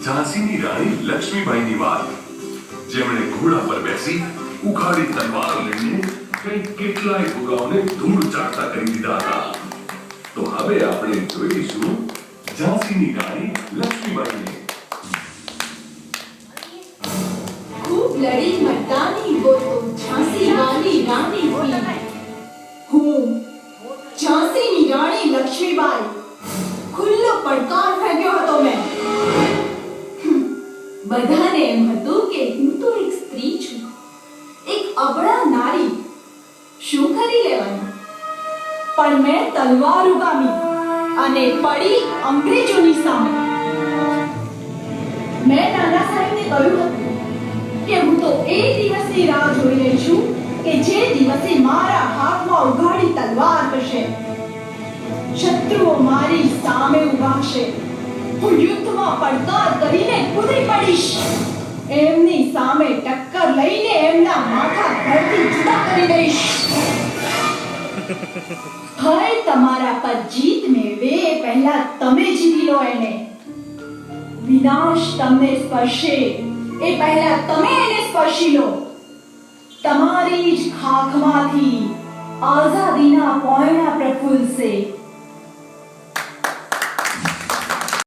ઝાંસીની રાણી લક્ષ્મીબાઈની વાત, જેમણે ઘોડા પર બેસી ઉખાડી તલવાર લઈને કંઈક કેટલાય ભોગાઓને ધૂળ ચાટતા કરી દીધા હતા. તો હવે આપણે જોઈશું ઝાંસીની રાણી લક્ષ્મીબાઈને. खूब लड़ी मर्दानी वो तो झांसी वाली रानी थी. હું ઝાંસીની રાણી લક્ષ્મીબાઈ ખુલ્લો પડકાર ફેંક્યો હતો મેં. બધાને એમ હતું કે હું તો એક સ્ત્રી છું, એક અબળા નારી, શું કરી લેવાનું. પણ મેં તલવાર ઉગામી અને પડી અંગ્રેજોની સામે. મેં નાના સાહેબને કહ્યું હતું કે હું તો એ દિવસની રાહ જોઈ રહી છું કે જે દિવસે મારા હાથમાં ઉઘાડી તલવાર હશે, શત્રુઓ મારી સામે ઉભાશે, હું યુદ્ધમાં પડકાર કરીને કૂદી પડીશ, એમની સામે ટક્કર લઈને એમના માથા ધરતી જુદા કરી દઈશ. ભય તમારા પર જીત મેળવે એ પહેલા તમે જીતી લો એને. વિનાશ તમને સ્પર્શે એ પહેલા તમે એને સ્પર્શી લો. તમારી જ ખાખમાંથી આઝાદીના પોઈન્ટ